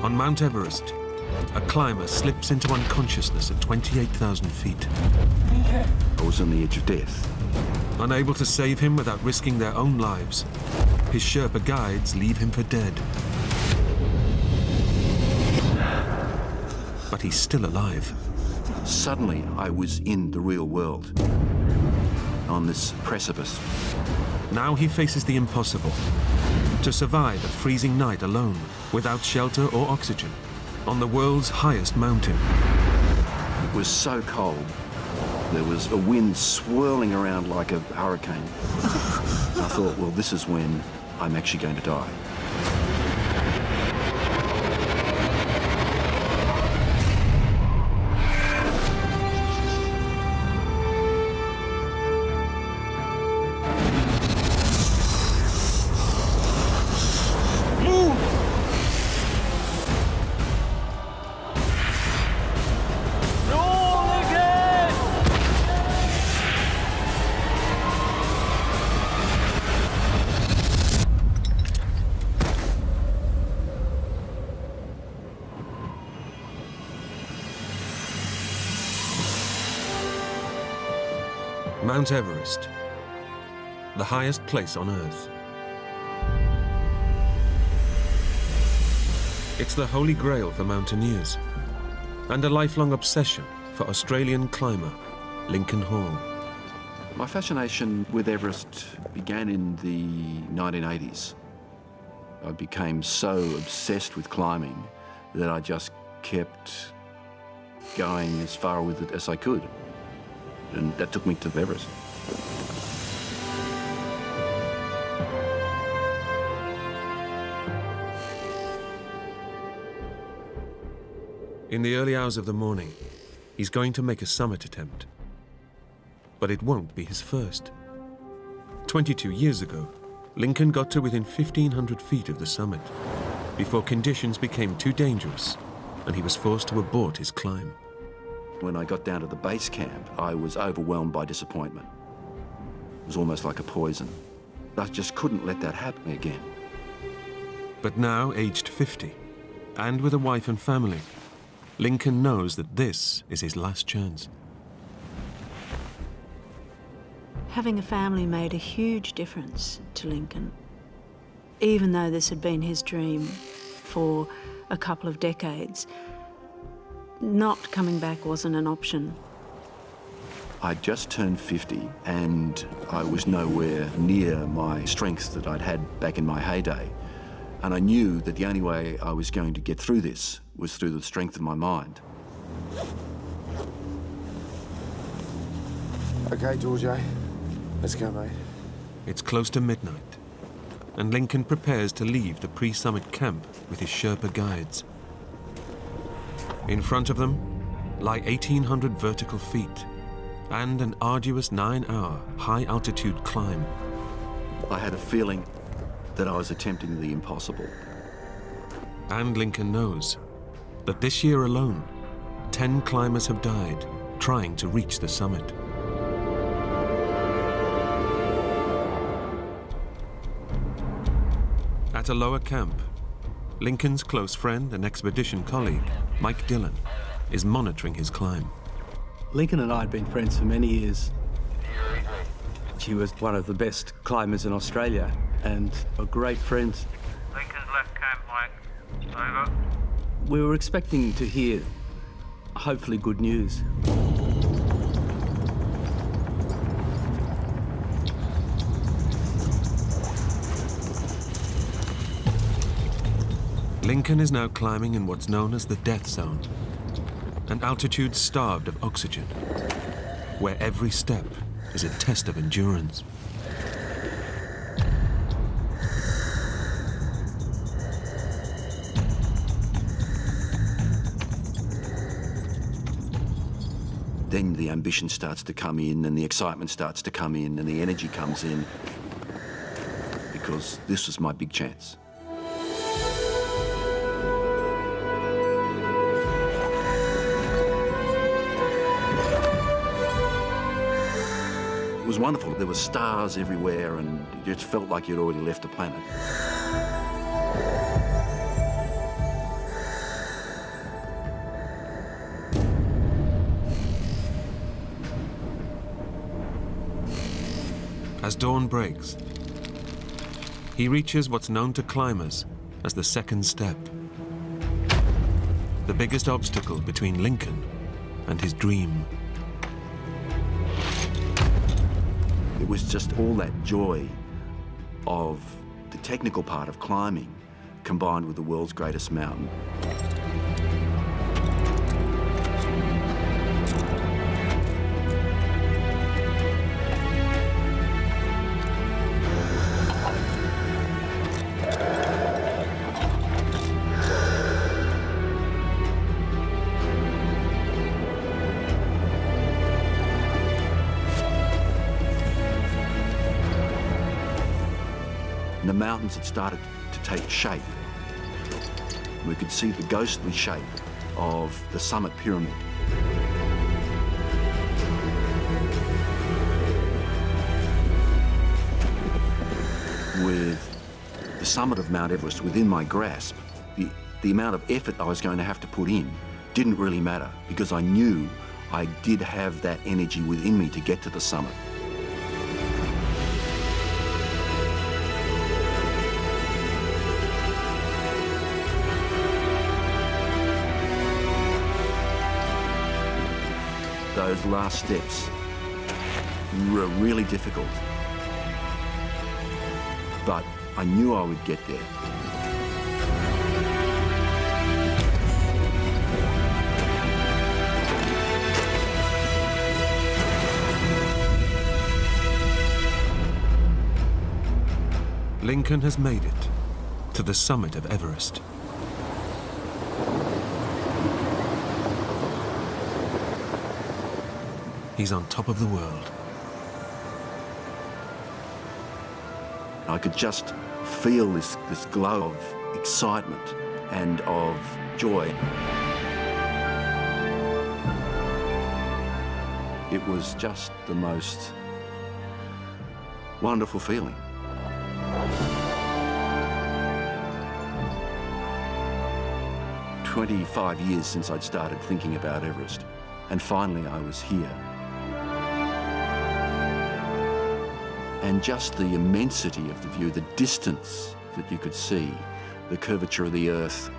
On Mount Everest, a climber slips into unconsciousness at 28,000 feet. I was on the edge of death. Unable to save him without risking their own lives, his Sherpa guides leave him for dead. But he's still alive. Suddenly, I was in the real world, on this precipice. Now he faces the impossible. To survive a freezing night alone, without shelter or oxygen, on the world's highest mountain. It was so cold. There was a wind swirling around like a hurricane. I thought, well, this is when I'm actually going to die. Mount Everest, the highest place on Earth. It's the holy grail for mountaineers and a lifelong obsession for Australian climber Lincoln Hall. My fascination with Everest began in the 1980s. I became so obsessed with climbing that I just kept going as far with it as I could. And that took me to Everest. In the early hours of the morning, he's going to make a summit attempt. But it won't be his first. 22 years ago, Lincoln got to within 1,500 feet of the summit before conditions became too dangerous and he was forced to abort his climb. When I got down to the base camp, I was overwhelmed by disappointment. It was almost like a poison. I just couldn't let that happen again. But now, aged 50, and with a wife and family, Lincoln knows that this is his last chance. Having a family made a huge difference to Lincoln. Even though this had been his dream for a couple of decades, not coming back wasn't an option. I just turned 50 and I was nowhere near my strength that I'd had back in my heyday. And I knew that the only way I was going to get through this was through the strength of my mind. Okay, Georgie, let's go, mate. It's close to midnight, and Lincoln prepares to leave the pre-summit camp with his Sherpa guides. In front of them lie 1,800 vertical feet and an arduous 9-hour high-altitude climb. I had a feeling that I was attempting the impossible. And Lincoln knows that this year alone, 10 climbers have died trying to reach the summit. At a lower camp, Lincoln's close friend and expedition colleague, Mike Dillon, is monitoring his climb. Lincoln and I had been friends for many years. She was one of the best climbers in Australia and a great friend. Lincoln's left camp, Mike. Over. We were expecting to hear, hopefully, good news. Lincoln is now climbing in what's known as the death zone, an altitude starved of oxygen, where every step is a test of endurance. Then the ambition starts to come in and the excitement starts to come in and the energy comes in, because this was my big chance. It was wonderful. There were stars everywhere and it just felt like you'd already left the planet. dawn breaks, he reaches what's known to climbers as the second step. The biggest obstacle between Lincoln and his dream. It was just all that joy of the technical part of climbing combined with the world's greatest mountain. And the mountains had started to take shape. We could see the ghostly shape of the summit pyramid. With the summit of Mount Everest within my grasp, the amount of effort I was going to have to put in didn't really matter because I knew I did have that energy within me to get to the summit. Those last steps were really difficult, but I knew I would get there. Lincoln has made it to the summit of Everest. He's on top of the world. I could just feel this glow of excitement and of joy. It was just the most wonderful feeling. "25 years since I'd started thinking about Everest, and finally I was here. And just the immensity of the view, the distance that you could see, the curvature of the earth.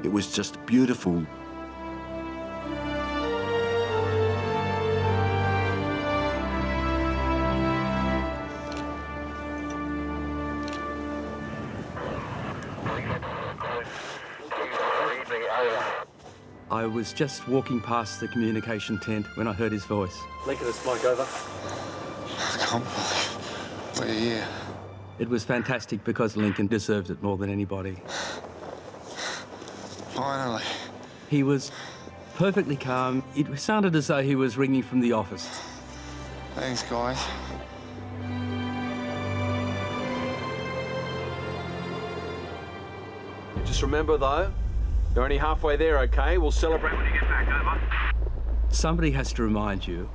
It was just beautiful. I was just walking past the communication tent when I heard his voice. Lincoln, it's Mike, over. I can't believe we're here. It was fantastic because Lincoln deserved it more than anybody. Finally. He was perfectly calm. It sounded as though he was ringing from the office. Thanks, guys. Just remember, though, you're only halfway there, okay? We'll celebrate when you get back, over. Somebody has to remind you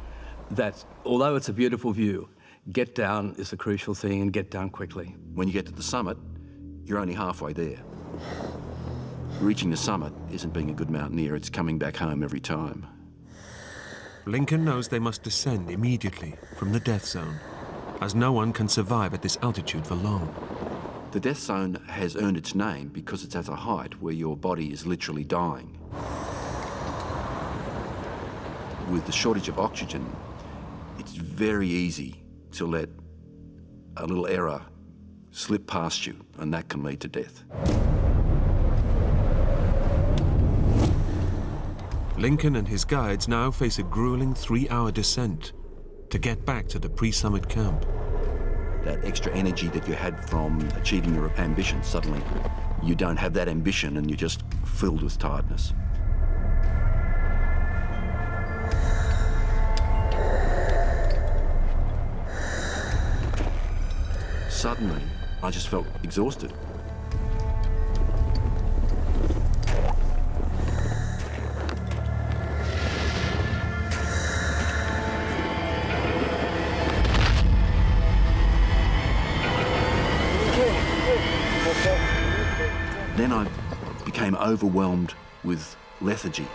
that although it's a beautiful view, get down is the crucial thing, and get down quickly. When you get to the summit, you're only halfway there. Reaching the summit isn't being a good mountaineer, it's coming back home every time. Lincoln knows they must descend immediately from the death zone, as no one can survive at this altitude for long. The death zone has earned its name because it's at a height where your body is literally dying. With the shortage of oxygen, it's very easy to let a little error slip past you, and that can lead to death. Lincoln and his guides now face a grueling 3-hour descent to get back to the pre-summit camp. That extra energy that you had from achieving your ambition, suddenly you don't have that ambition and you're just filled with tiredness. Suddenly, I just felt exhausted. Then I became overwhelmed with lethargy.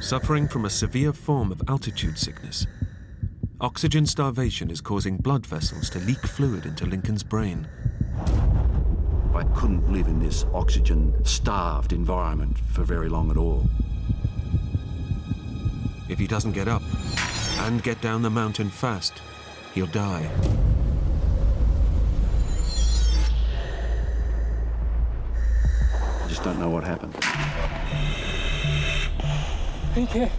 Suffering from a severe form of altitude sickness, oxygen starvation is causing blood vessels to leak fluid into Lincoln's brain. I couldn't live in this oxygen-starved environment for very long at all. If he doesn't get up and get down the mountain fast, he'll die. I just don't know what happened. Okay.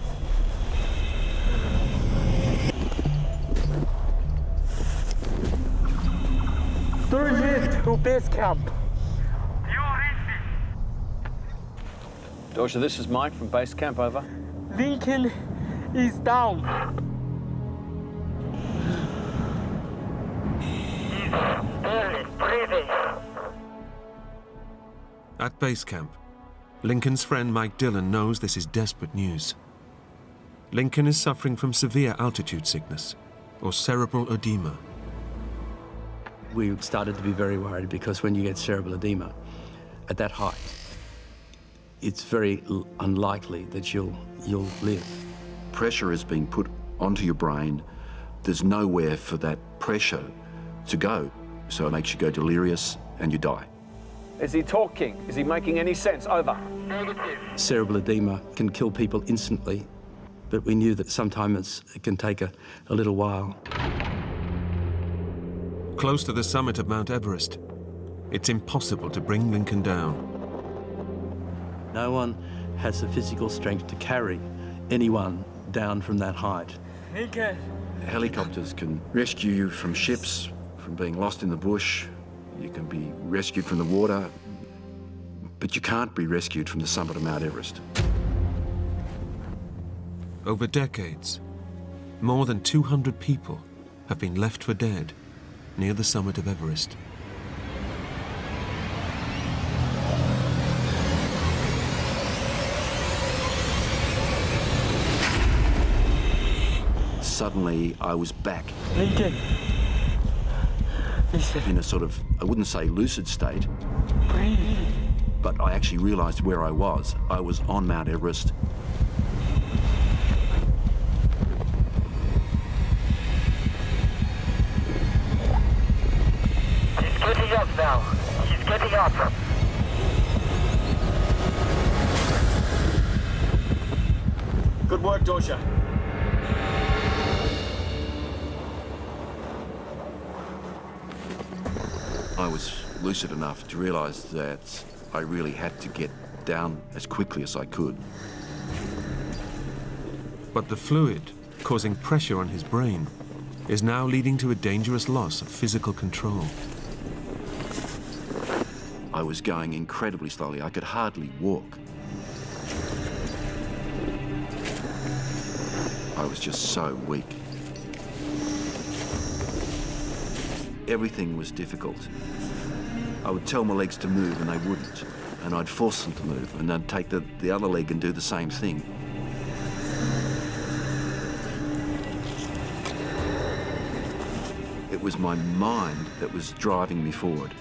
Third hit to base camp. You reach Dosha, this is Mike from base camp, over. Lincoln is down. He's barely breathing. At base camp, Lincoln's friend Mike Dillon knows this is desperate news. Lincoln is suffering from severe altitude sickness, or cerebral edema. We started to be very worried because when you get cerebral edema at that height, it's very unlikely that you'll live. Pressure is being put onto your brain. There's nowhere for that pressure to go, so it makes you go delirious and you die. Is he talking? Is he making any sense? Over. Negative. Cerebral edema can kill people instantly, but we knew that sometimes it can take a little while. Close to the summit of Mount Everest, it's impossible to bring Lincoln down. No one has the physical strength to carry anyone down from that height. Lincoln. Helicopters can rescue you from ships, from being lost in the bush. You can be rescued from the water, but you can't be rescued from the summit of Mount Everest. Over decades, more than 200 people have been left for dead near the summit of Everest. Suddenly, I was back Lincoln. Listen. in a sort of, I wouldn't say lucid state, Breathe. but I actually realized where I was. I was on Mount Everest. He's getting up now. He's getting up. Good work, Dosha. I was lucid enough to realize that I really had to get down as quickly as I could. But the fluid, causing pressure on his brain, is now leading to a dangerous loss of physical control. I was going incredibly slowly. I could hardly walk. I was just so weak. Everything was difficult. I would tell my legs to move and they wouldn't. And I'd force them to move and I'd take the other leg and do the same thing. It was my mind that was driving me forward.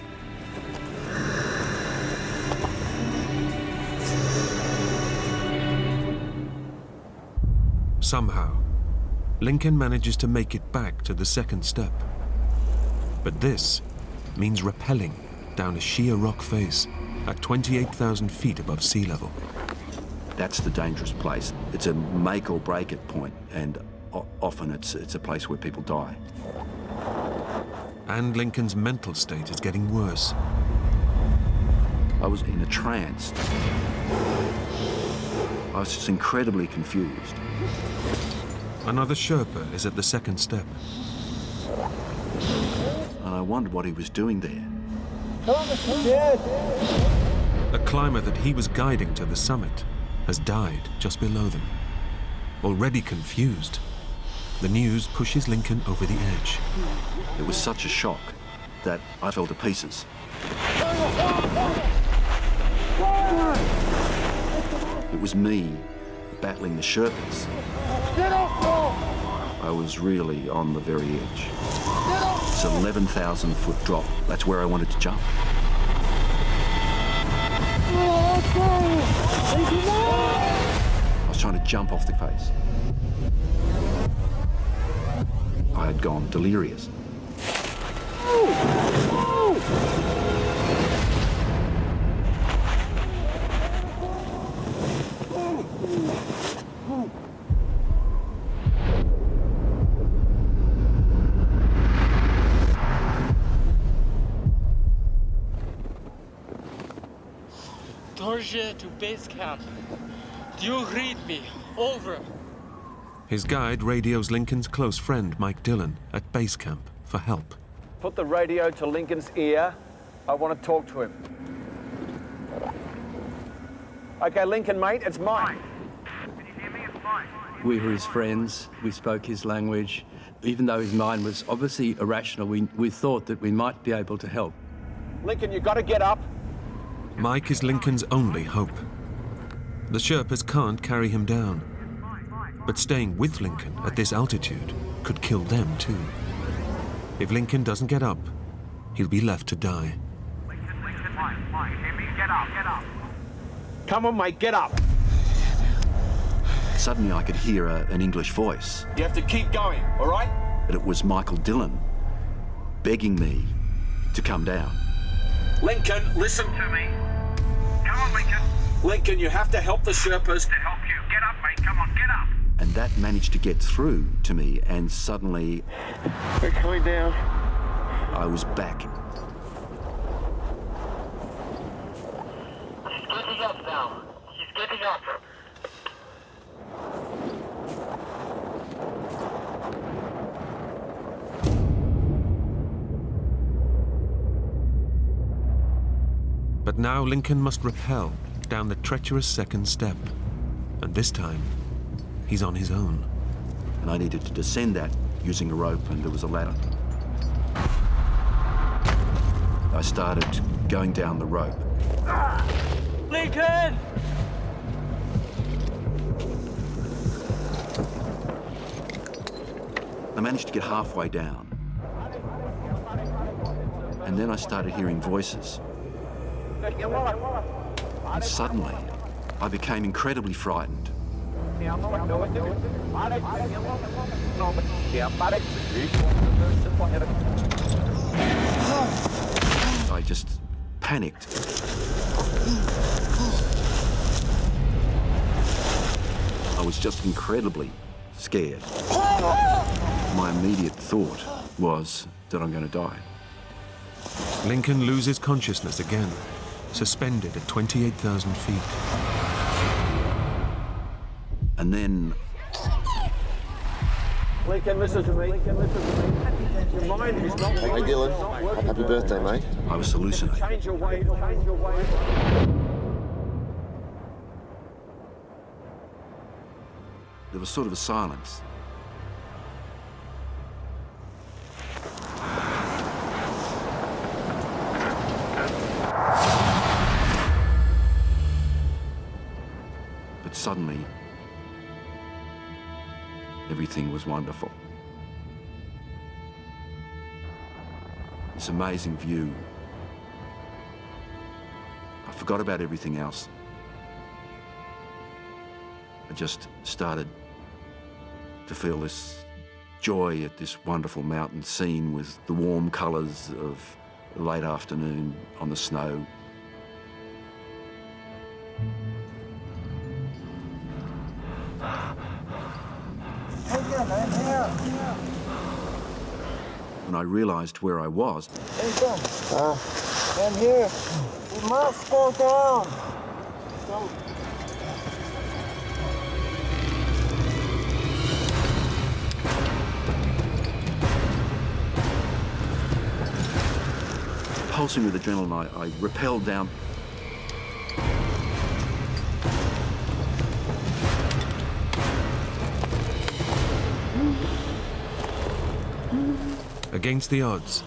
Somehow, Lincoln manages to make it back to the second step. But this means rappelling down a sheer rock face at 28,000 feet above sea level. That's the dangerous place. It's a make or break it point, and often it's a place where people die. And Lincoln's mental state is getting worse. I was in a trance. I was just incredibly confused. Another Sherpa is at the second step. And I wondered what he was doing there. A climber that he was guiding to the summit has died just below them. Already confused, the news pushes Lincoln over the edge. It was such a shock that I fell to pieces. It was me battling the Sherpas. I was really on the very edge. It's an 11,000 foot drop. That's where I wanted to jump. I was trying to jump off the face. I had gone delirious. Torje to base camp. Do you read me? Over. His guide radios Lincoln's close friend, Mike Dillon, at base camp for help. Put the radio to Lincoln's ear. I want to talk to him. Okay, Lincoln, mate, it's Mike. Can you hear me? It's Mike. We were his friends, we spoke his language. Even though his mind was obviously irrational, we thought that we might be able to help. Lincoln, you got to get up. Mike is Lincoln's only hope. The Sherpas can't carry him down. But staying with Lincoln at this altitude could kill them too. If Lincoln doesn't get up, he'll be left to die. Lincoln, Mike, hear me? Get up. Come on, mate, get up. Suddenly I could hear an English voice, You have to keep going, all right? but it was Michael Dillon begging me to come down. Lincoln, listen to me. Come on, Lincoln. Lincoln, you have to help the Sherpas. To help you. Get up, mate. Come on, get up. And that managed to get through to me, and suddenly We're coming down. I was back. He's getting up now. He's getting up. But now Lincoln must rappel down the treacherous second step. And this time, he's on his own. And I needed to descend that using a rope, and there was a ladder. I started going down the rope. Lincoln! I managed to get halfway down. And then I started hearing voices. And suddenly, I became incredibly frightened. I just panicked. I was just incredibly scared. My immediate thought was that I'm going to die. Lincoln loses consciousness again, suspended at 28,000 feet. And then Lincoln, listen to me. Your mind is not Hey, Dylan. Happy birthday, mate. I was hallucinating. Change your way. There was sort of a silence. But suddenly, everything was wonderful. This amazing view. I forgot about everything else. I just started to feel this joy at this wonderful mountain scene with the warm colours of the late afternoon on the snow. When I realised where I was, I'm here. We must go down. pulsing with adrenaline, I rappelled down. Against the odds,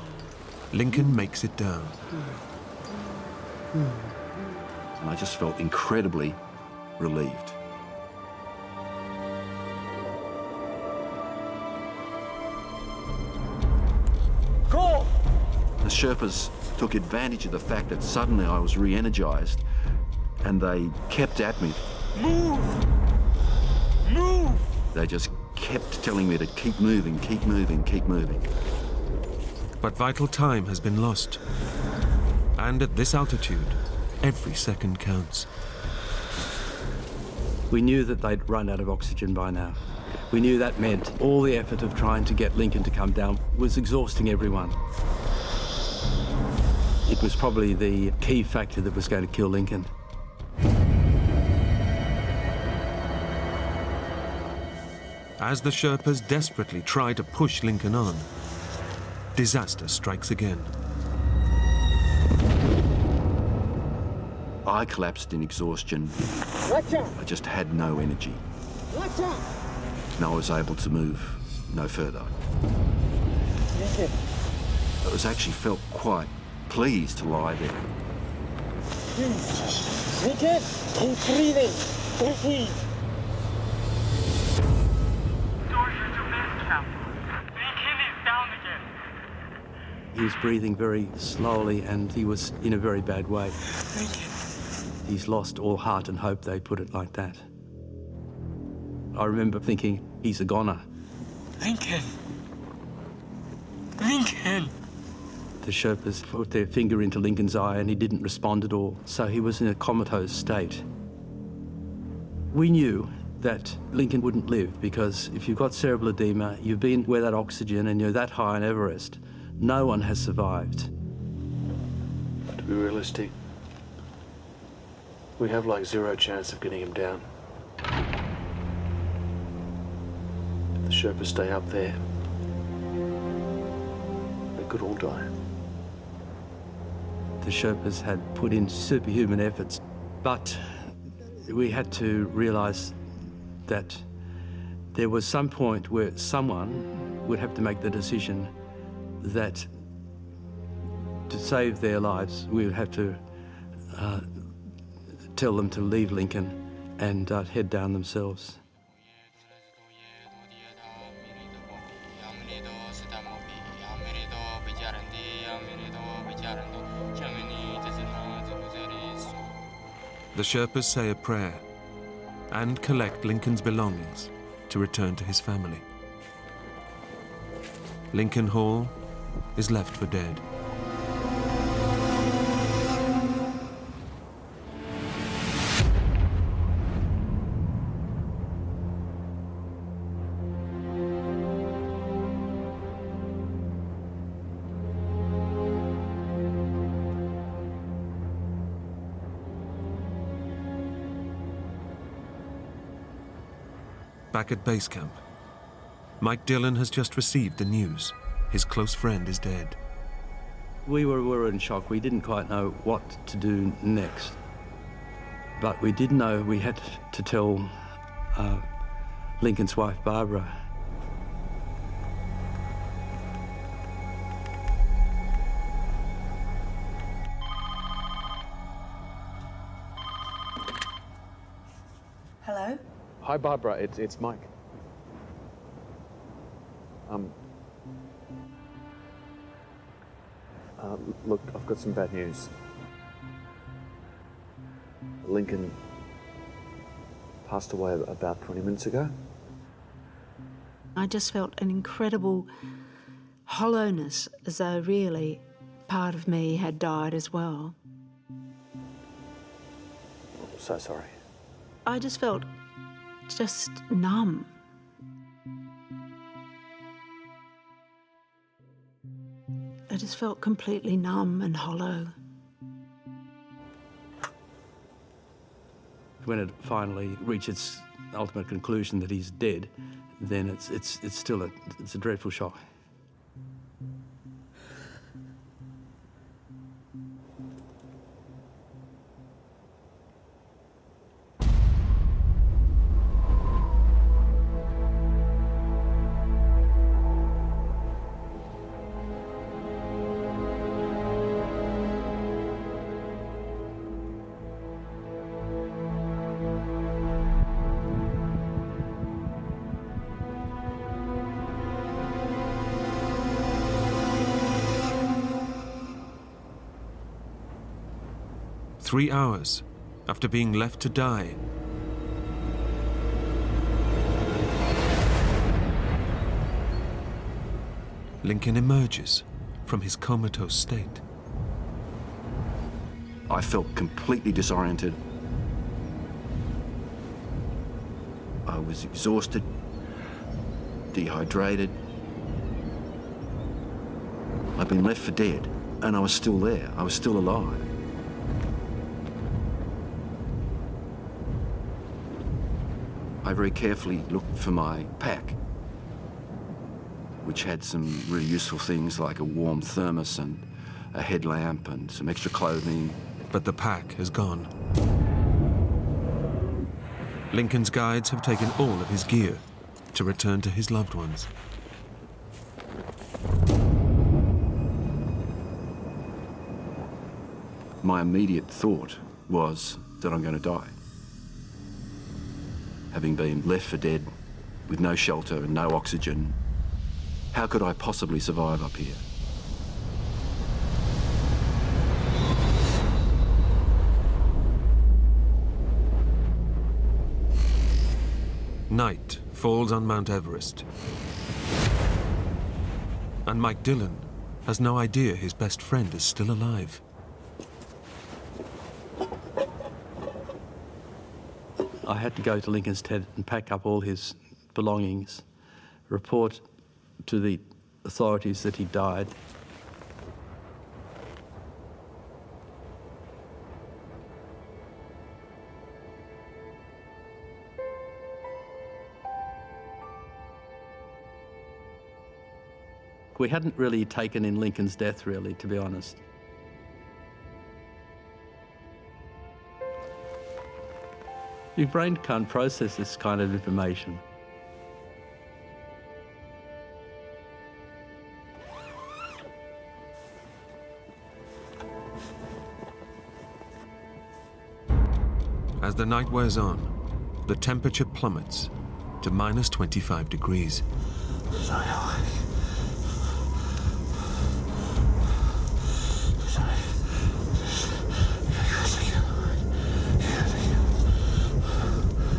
Lincoln makes it down. And I just felt incredibly relieved. Go! The Sherpas took advantage of the fact that suddenly I was re-energized, and they kept at me. Move! They just kept telling me to keep moving, keep moving, keep moving. But vital time has been lost. And at this altitude, every second counts. We knew that they'd run out of oxygen by now. We knew that meant all the effort of trying to get Lincoln to come down was exhausting everyone. It was probably the key factor that was going to kill Lincoln. As the Sherpas desperately try to push Lincoln on, disaster strikes again. I collapsed in exhaustion. Watch out! I just had no energy. Watch out! And I was able to move no further. Lincoln. I was actually felt quite pleased to lie there. Please. Lincoln, keep breathing. Breathe. Dorsey to base camp. Lincoln is down again. He was breathing very slowly and he was in a very bad way. He's lost all heart and hope, they put it like that. I remember thinking, he's a goner. Lincoln. Lincoln. The Sherpas put their finger into Lincoln's eye and he didn't respond at all, so he was in a comatose state. We knew that Lincoln wouldn't live because if you've got cerebral edema, you've been without oxygen and you're that high on Everest, no one has survived. To be realistic, we have like zero chance of getting him down. If the Sherpas stay up there, they could all die. The Sherpas had put in superhuman efforts, but we had to realise that there was some point where someone would have to make the decision that to save their lives, we would have to tell them to leave Lincoln and head down themselves. The Sherpas say a prayer and collect Lincoln's belongings to return to his family. Lincoln Hall is left for dead. Back at base camp, Mike Dillon has just received the news. His close friend is dead. We were in shock. We didn't quite know what to do next. But we did know we had to tell Lincoln's wife, Barbara. Hello? Hi, Barbara. It's Mike. Look, I've got some bad news. Lincoln passed away about 20 minutes ago. I just felt an incredible hollowness, as though really part of me had died as well. I'm so sorry. I just felt just numb. I just felt completely numb and hollow. When it finally reached its ultimate conclusion that he's dead, then it's still a dreadful shock. "3 hours after being left to die, Lincoln emerges from his comatose state. I felt completely disoriented. I was exhausted, dehydrated. I'd been left for dead, and I was still there. I was still alive. I very carefully looked for my pack, which had some really useful things like a warm thermos and a headlamp and some extra clothing. But the pack has gone. Lincoln's guides have taken all of his gear to return to his loved ones. My immediate thought was that I'm going to die. Having been left for dead with no shelter and no oxygen, how could I possibly survive up here? Night falls on Mount Everest. And Mike Dillon has no idea his best friend is still alive. I had to go to Lincoln's tent and pack up all his belongings, report to the authorities that he died. We hadn't really taken in Lincoln's death, really, to be honest. Your brain can't process this kind of information. As the night wears on, the temperature plummets to minus 25 degrees.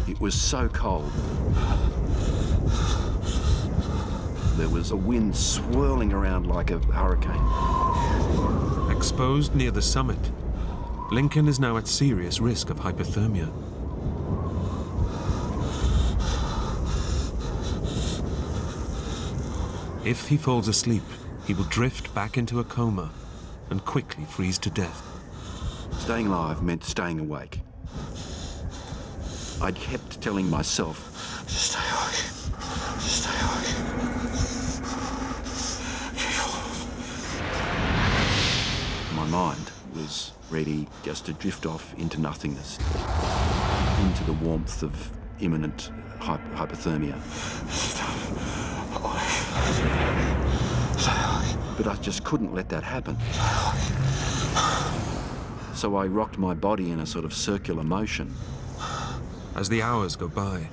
It was so cold. There was a wind swirling around like a hurricane. Exposed near the summit, Lincoln is now at serious risk of hypothermia. If he falls asleep, he will drift back into a coma and quickly freeze to death. Staying alive meant staying awake. I kept telling myself, just stay awake, just stay awake. My mind was ready just to drift off into nothingness, into the warmth of imminent hypothermia. But I just couldn't let that happen. So I rocked my body in a sort of circular motion. As the hours go by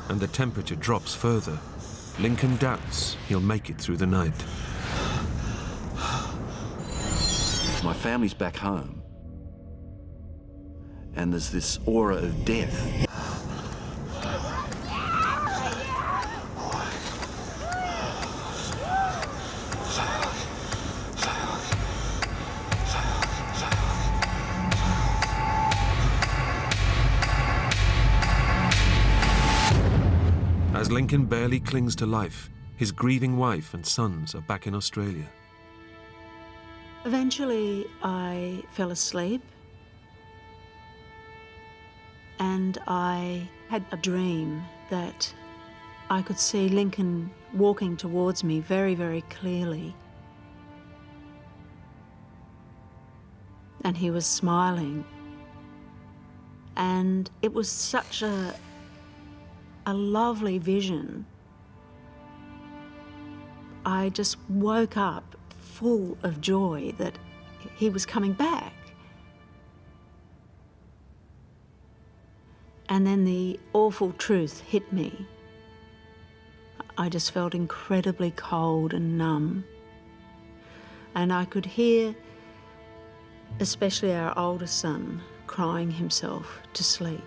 and the temperature drops further, Lincoln doubts he'll make it through the night. My family's back home, and there's this aura of death. As Lincoln barely clings to life, his grieving wife and sons are back in Australia. Eventually, I fell asleep and I had a dream that I could see Lincoln walking towards me very, very clearly. And he was smiling. And it was such a lovely vision. I just woke up full of joy that he was coming back. And then the awful truth hit me. I just felt incredibly cold and numb. And I could hear, especially our oldest son, crying himself to sleep.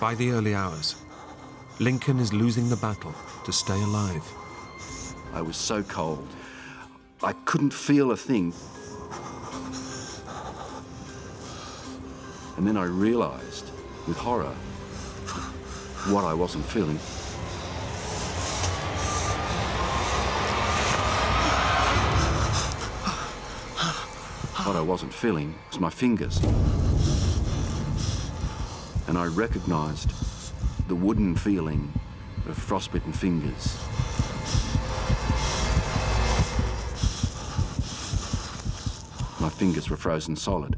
By the early hours, Lincoln is losing the battle to stay alive. I was so cold. I couldn't feel a thing. And then I realised, with horror, what I wasn't feeling. What I wasn't feeling was my fingers. And I recognised the wooden feeling of frostbitten fingers. My fingers were frozen solid.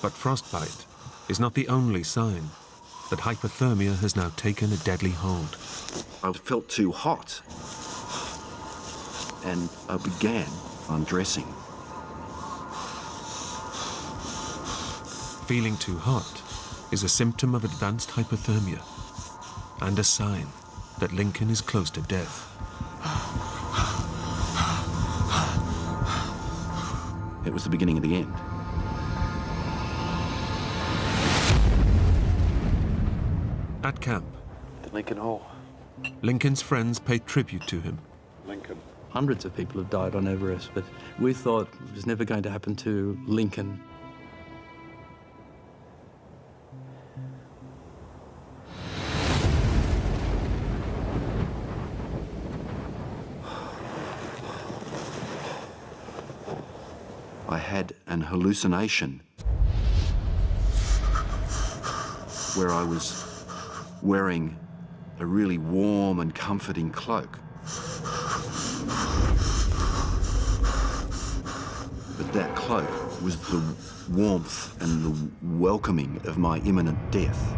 But frostbite is not the only sign that hypothermia has now taken a deadly hold. I felt too hot, and I began undressing. Feeling too hot is a symptom of advanced hypothermia and a sign that Lincoln is close to death. It was the beginning of the end. At camp, The Lincoln Hall. Lincoln's friends paid tribute to him. Lincoln. Hundreds of people have died on Everest, but we thought it was never going to happen to Lincoln. I had an hallucination where I was wearing a really warm and comforting cloak. But that cloak was the warmth and the welcoming of my imminent death.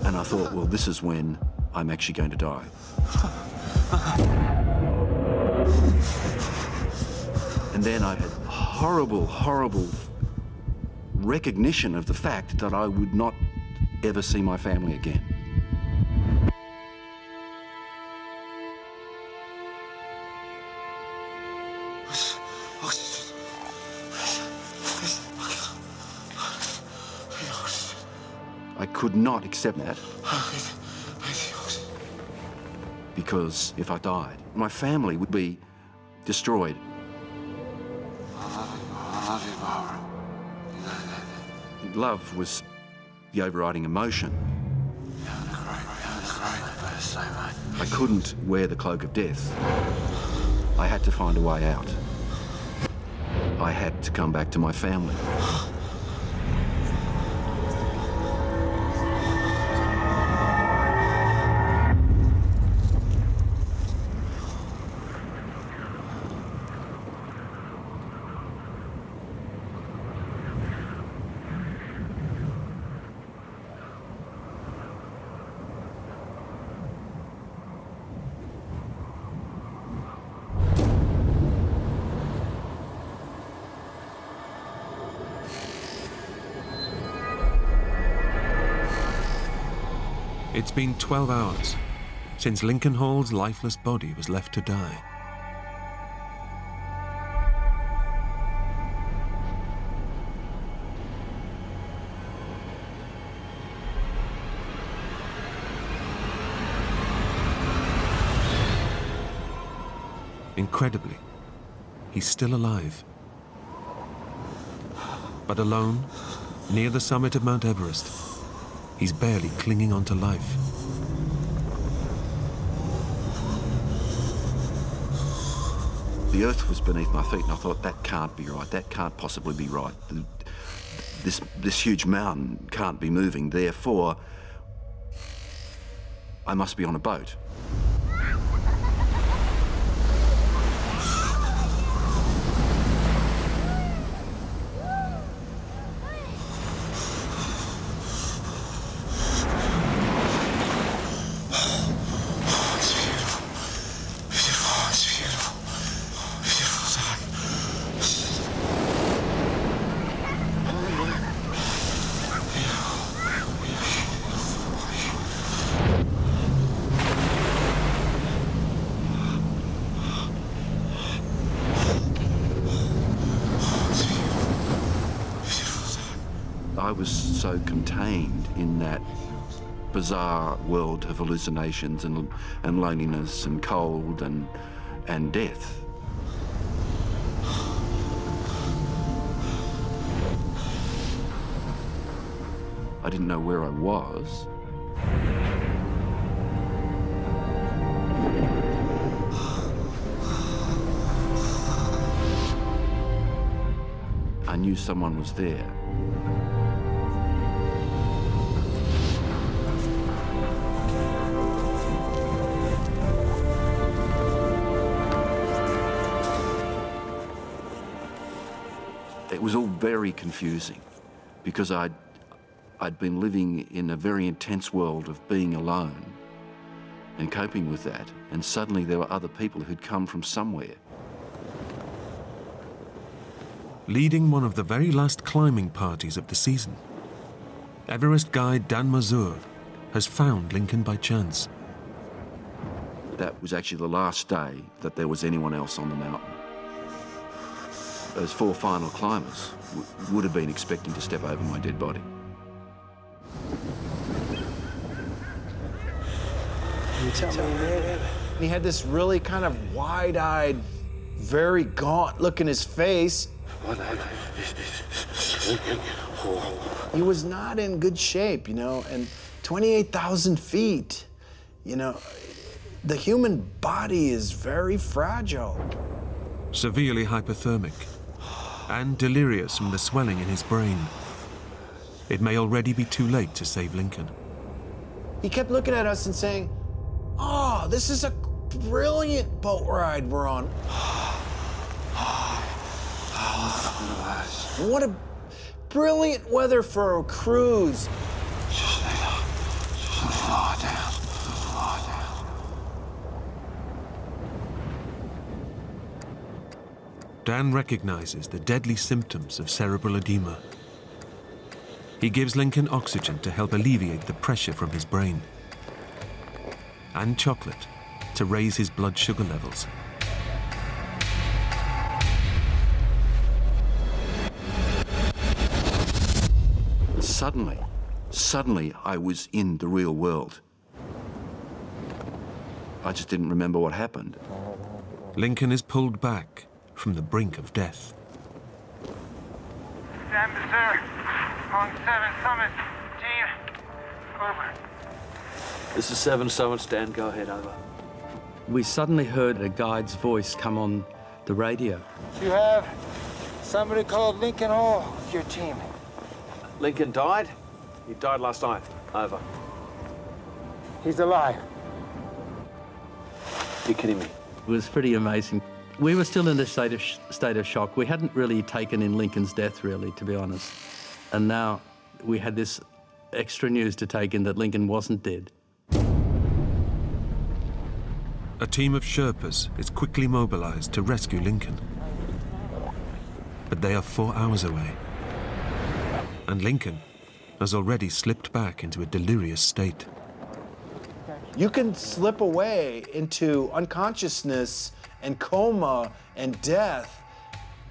And I thought, well, this is when I'm actually going to die. And then I had horrible, horrible recognition of the fact that I would not ever see my family again. I could not accept that. Because if I died, my family would be destroyed. I love you, Barbara. Love was the overriding emotion. Having a great birthday, mate. I couldn't wear the cloak of death. I had to find a way out. I had to come back to my family. It's been 12 hours since Lincoln Hall's lifeless body was left to die. Incredibly, he's still alive. But alone, near the summit of Mount Everest, he's barely clinging on to life. The earth was beneath my feet, and I thought, that can't be right. That can't possibly be right. This huge mountain can't be moving. Therefore, I must be on a boat. I was so contained in that bizarre world of hallucinations and loneliness and cold and death. I didn't know where I was. I knew someone was there. It was all very confusing because I'd been living in a very intense world of being alone and coping with that, and suddenly there were other people who'd come from somewhere. Leading one of the very last climbing parties of the season, Everest guide Dan Mazur has found Lincoln by chance. That was actually the last day that there was anyone else on the mountain. Those 4 final climbers would have been expecting to step over my dead body. You tell me, man. He had this really kind of wide-eyed, very gaunt look in his face. He was not in good shape, you know, and 28,000 feet, you know, the human body is very fragile. Severely hypothermic and delirious from the swelling in his brain. It may already be too late to save Lincoln. He kept looking at us and saying, "Oh, this is a brilliant boat ride we're on. What a brilliant weather for a cruise." Dan recognizes the deadly symptoms of cerebral edema. He gives Lincoln oxygen to help alleviate the pressure from his brain, and chocolate to raise his blood sugar levels. Suddenly I was in the real world. I just didn't remember what happened. Lincoln is pulled back from the brink of death. Stand sir. On 7 Summit. Team. Over. This is 7 Summits, Dan. Go ahead, over. We suddenly heard a guide's voice come on the radio. You have somebody called Lincoln Hall, your team. Lincoln died? He died last night. Over. He's alive. You're kidding me. It was pretty amazing. We were still in a state of shock. We hadn't really taken in Lincoln's death, really, to be honest. And now we had this extra news to take in that Lincoln wasn't dead. A team of Sherpas is quickly mobilized to rescue Lincoln. But they are 4 hours away. And Lincoln has already slipped back into a delirious state. You can slip away into unconsciousness and coma and death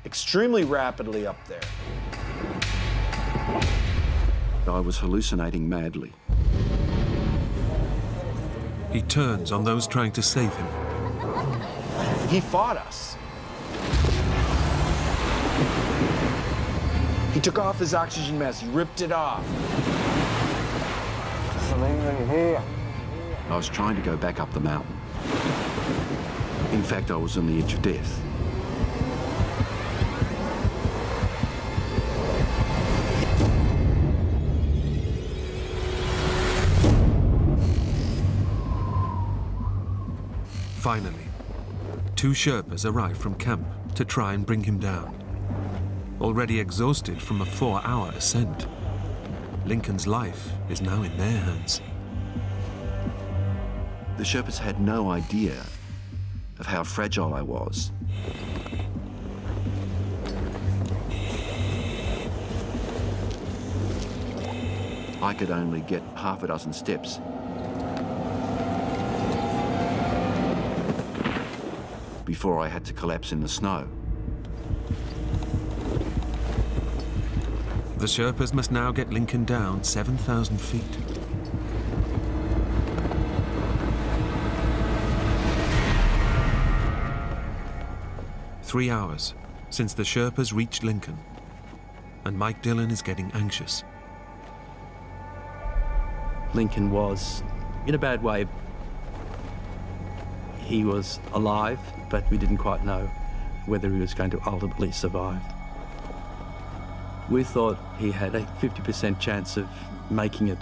extremely rapidly up there. I was hallucinating madly. He turns on those trying to save him. He fought us. He took off his oxygen mask, he ripped it off. Here. I was trying to go back up the mountain. In fact, I was on the edge of death. Finally, 2 Sherpas arrive from camp to try and bring him down. Already exhausted from a 4-hour ascent, Lincoln's life is now in their hands. The Sherpas had no idea of how fragile I was. I could only get half a dozen steps. Before I had to collapse in the snow. The Sherpas must now get Lincoln down 7,000 feet. Three hours since the Sherpas reached Lincoln, and Mike Dillon is getting anxious. Lincoln was in a bad way. He was alive, but we didn't quite know whether he was going to ultimately survive. We thought he had a 50% chance of making it.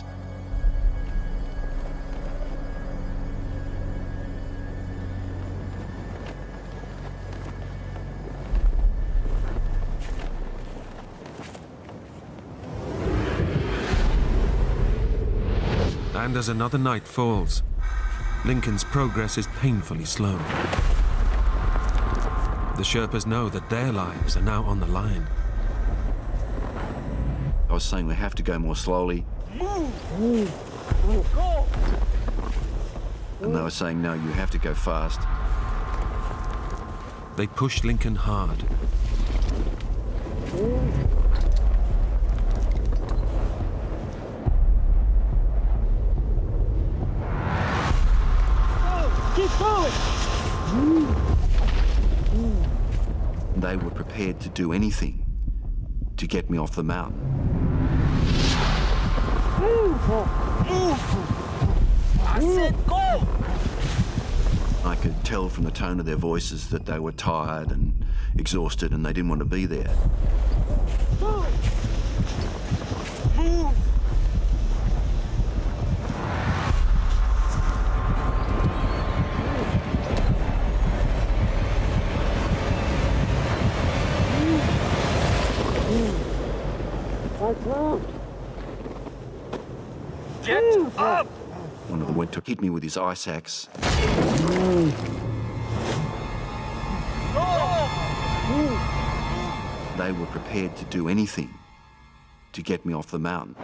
And as another night falls, Lincoln's progress is painfully slow. The Sherpas know that their lives are now on the line. I was saying we have to go more slowly. Move! Go! And they were saying, no, you have to go fast. They push Lincoln hard. Keep going! They were prepared to do anything to get me off the mountain. I said go! I could tell from the tone of their voices that they were tired and exhausted and they didn't want to be there. Go! Move! Get up! One of them went to hit me with his ice axe. They were prepared to do anything to get me off the mountain.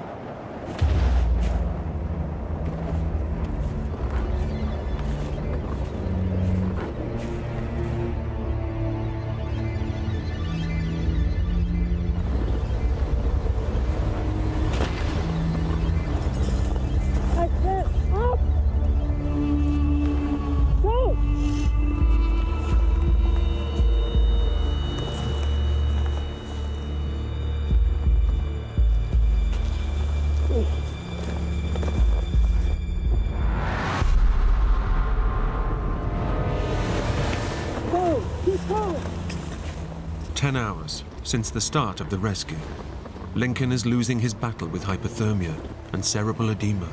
Go! Keep going! 10 hours since the start of the rescue, Lincoln is losing his battle with hypothermia and cerebral edema.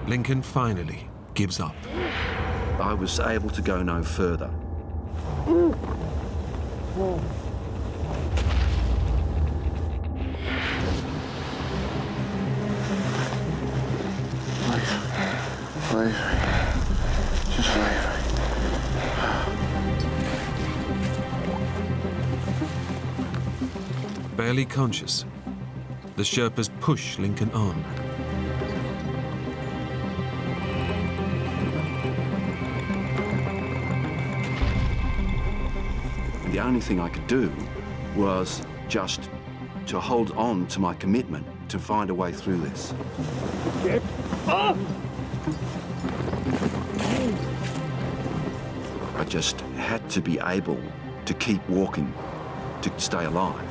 Lincoln finally gives up. I was able to go no further. Wait. Just wait. Barely conscious, the Sherpas push Lincoln on. The only thing I could do was just to hold on to my commitment to find a way through this. Get up! I just had to be able to keep walking to stay alive.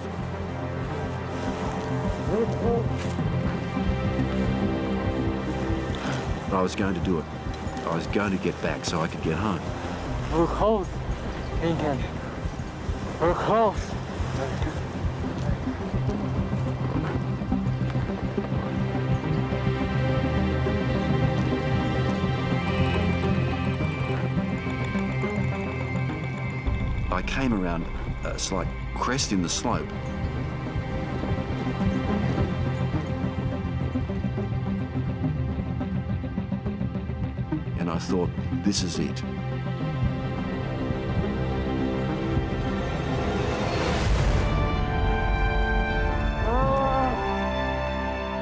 But I was going to do it. I was going to get back so I could get home. We're close, Lincoln. We're close. I came around a slight crest in the slope. And I thought, this is it.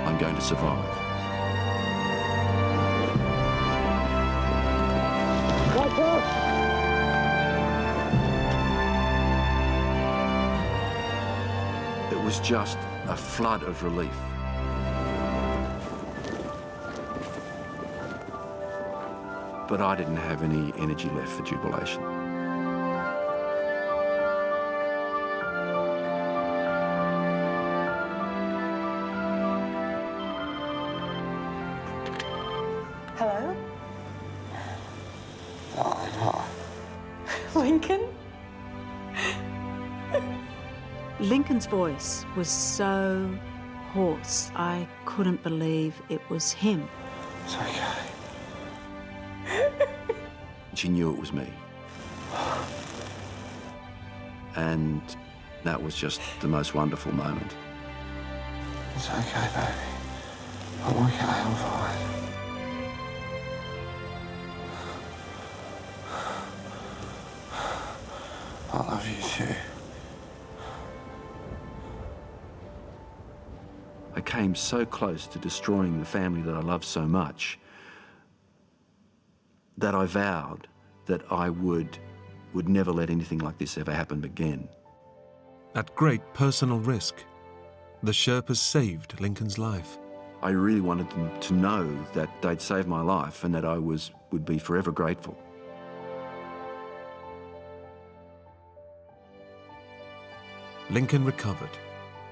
I'm going to survive. just a flood of relief. But I didn't have any energy left for jubilation. Hello? Oh, Lincoln? Lincoln's voice was so hoarse, I couldn't believe it was him. it's okay. She knew it was me. And that was just the most wonderful moment. It's okay, baby. I'm okay, I'm fine. I love you too. I came so close to destroying the family that I loved so much that I vowed that I would never let anything like this ever happen again. At great personal risk, the Sherpas saved Lincoln's life. I really wanted them to know that they'd saved my life and that I would be forever grateful. Lincoln recovered,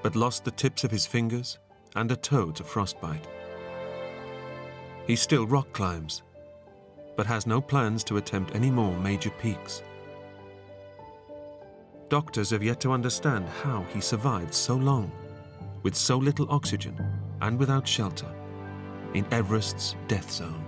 but lost the tips of his fingers and a toe to frostbite. He still rock climbs, but has no plans to attempt any more major peaks. Doctors have yet to understand how he survived so long, with so little oxygen and without shelter, in Everest's death zone.